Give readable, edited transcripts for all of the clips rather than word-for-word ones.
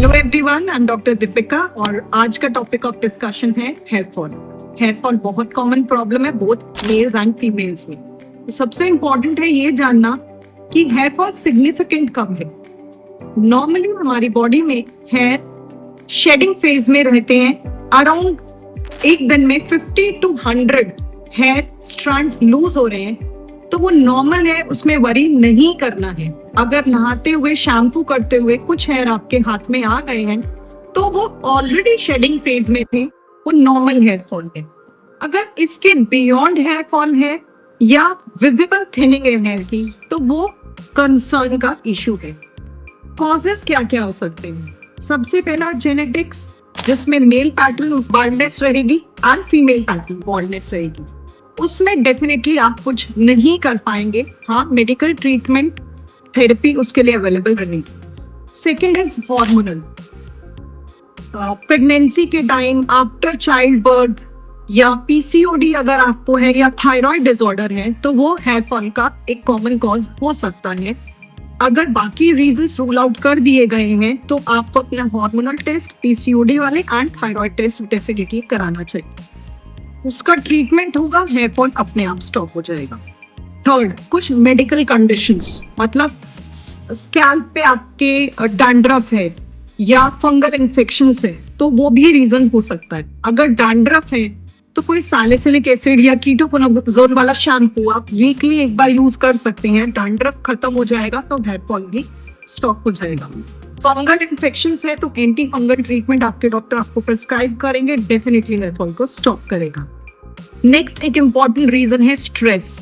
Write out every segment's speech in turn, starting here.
Hello everyone, I am doctor Deepika और आज का टॉपिक ऑफ डिस्कशन है हेयर फॉल। हेयर फॉल बहुत कॉमन प्रॉब्लम है बोथ मेल्स एंड फीमेल्स में। तो सबसे इम्पोर्टेंट है ये जानना कि हेयर फॉल सिग्निफिकेंट कब है। नॉर्मली हमारी बॉडी में हेयर शेडिंग फेज में रहते हैं। अराउंड एक दिन में 50 to 100 हेयर स्ट्रैंड्स लूज हो रहे हैं, तो वो नॉर्मल है, उसमें वरी नहीं करना है। अगर नहाते हुए शैम्पू करते हुए कुछ हेयर आपके हाथ में आ गए हैं तो वो ऑलरेडी शेडिंग फेज में थे, वो नॉर्मल हेयर फॉल है। अगर इसके बियॉन्ड हेयर फॉल है या विजिबल थिनिंग है हेयर की, तो वो कंसर्न का इशू है। कॉजेस क्या क्या हो सकते हैं? सबसे पहला जेनेटिक्स, जिसमें मेल पैटर्न बाल्डनेस रहेगी एंड फीमेल पैटर्न बाल्डनेस रहेगी। उसमें डेफिनेटली आप कुछ नहीं कर पाएंगे। हाँ, मेडिकल ट्रीटमेंट थेरेपी उसके लिए अवेलेबल रहेगी। Second is hormonal. प्रेगनेंसी के टाइम, आफ्टर चाइल्ड बर्थ या पीसीओडी अगर आपको है या थायराइड डिसऑर्डर है, तो वो हेयर फॉल का एक कॉमन कॉज हो सकता है। अगर बाकी रीजंस रूल आउट कर दिए गए हैं तो आपको अपना हार्मोनल टेस्ट, पीसीओडी वाले एंड थायराइड टेस्ट डेफिनेटली कराना चाहिए। उसका ट्रीटमेंट होगा, हेयर फॉल अपने आप स्टॉप हो जाएगा। थर्ड, कुछ मेडिकल कंडीशंस, मतलब स्कैल्प पे आपके डैंड्रफ है या फंगल इन्फेक्शन है, तो वो भी रीजन हो सकता है। अगर डैंड्रफ है तो कोई सैलिसिलिक एसिड या कीटोकोनाजोल वाला शैम्पू आप वीकली एक बार यूज कर सकते हैं। डैंड्रफ खत्म हो जाएगा तो हेयर फॉल भी स्टॉप हो जाएगा। फंगल इन्फेक्शन है तो एंटी फंगल ट्रीटमेंट आपके डॉक्टर आपको प्रिस्क्राइब करेंगे, डेफिनेटली हेयर फॉल को स्टॉप करेगा। नेक्स्ट एक इम्पॉर्टेंट रीजन है स्ट्रेस।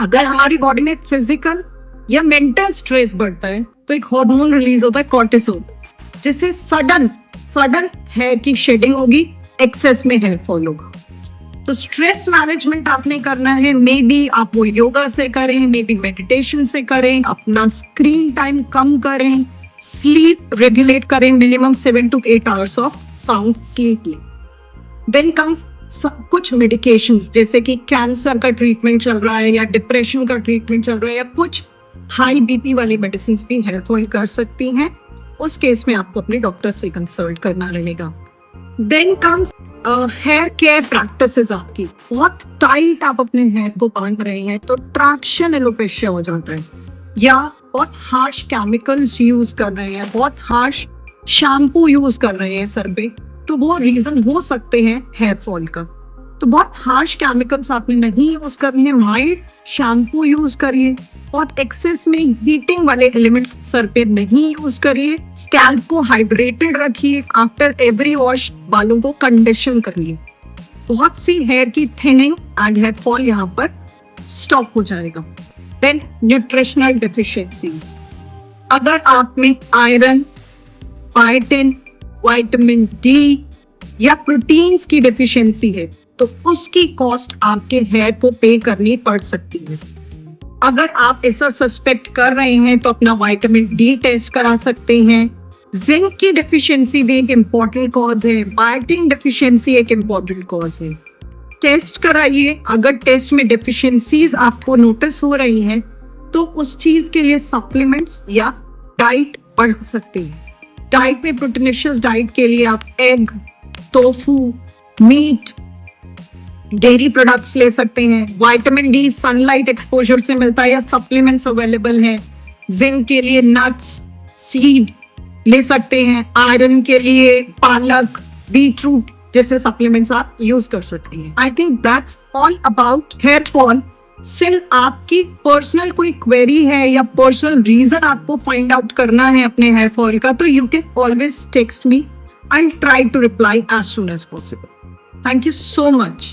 अगर हमारी बॉडी में फिजिकल या मेंटल स्ट्रेस बढ़ता है तो एक हार्मोन रिलीज होता है कॉर्टिसोल, जिससे सडन हेयर की शेडिंग होगी, एक्सेस में हेयर फॉल होगा। तो स्ट्रेस मैनेजमेंट आपने करना है। मे बी आप वो योगा से करें, मे बी मेडिटेशन से करें, अपना स्क्रीन टाइम कम करें, स्लीप रेगुलेट करें, minimum 7 to 8 hours of sound sleep लें। देन कम्स कुछ मेडिकेशंस, जैसे कि कैंसर का ट्रीटमेंट चल रहा है या डिप्रेशन का ट्रीटमेंट चल रहा है या कुछ हाई बीपी वाली मेडिसिन भी हेयर फॉल कर सकती हैं। उस केस में आपको अपने डॉक्टर से कंसल्ट करना रहेगा। Then comes hair care practices. आपकी बहुत टाइट आप अपने हेयर को बांध रहे हैं तो ट्रैक्शन एलोपेशिया हो जाता है, या बहुत हार्श केमिकल्स यूज कर रहे हैं, बहुत हार्श शैम्पू यूज कर रहे हैं सर पे, तो वो रीजन हो सकते हैं हेयर फॉल का। तो बहुत हार्श केमिकल्स आपने नहीं यूज करने हैं, माइल्ड शैम्पू यूज करिए, बहुत एक्सेस में हीटिंग वाले एलिमेंट्स सर पे नहीं यूज करिए, स्कैल्प को हाइड्रेटेड रखिए, आफ्टर एवरी वॉश बालों को कंडीशन करिए। बहुत सी हेयर की थिनिंग एंड हेयर फॉल यहाँ पर स्टॉप हो जाएगा। देन न्यूट्रिशनल डेफिशिएंसीज, अगर आप में आयरन, बायोटिन, विटामिन डी या प्रोटीन्स की डेफिशिएंसी है तो उसकी कॉस्ट आपके हेयर को पे करनी पड़ सकती है। अगर आप ऐसा सस्पेक्ट कर रहे हैं तो अपना विटामिन डी टेस्ट करा सकते हैं। जिंक की डेफिशिएंसी भी एक इम्पॉर्टेंट कॉज है, बायोटिन डेफिशिएंसी एक इम्पॉर्टेंट कॉज है। टेस्ट कराइए। अगर टेस्ट में डेफिशिएंसीज आपको नोटिस हो रही हैं तो उस चीज के लिए सप्लीमेंट्स या डाइट बढ़ सकते हैं। डाइट में प्रोटीनिशियस डाइट के लिए आप egg, tofu, meat, dairy products ले सकते हैं। विटामिन डी सनलाइट एक्सपोजर से मिलता है या सप्लीमेंट्स अवेलेबल हैं। जिंक के लिए नट्स, सीड ले सकते हैं। आयरन के लिए पालक, बीटरूट जैसे सप्लीमेंट्स आप यूज कर सकते हैं। I think that's all about hair fall. Still आपकी पर्सनल कोई क्वेरी है या पर्सनल रीजन आपको फाइंड आउट करना है अपने हेयर फॉल का, तो you can always text me and try to reply as soon as possible. Thank you so much.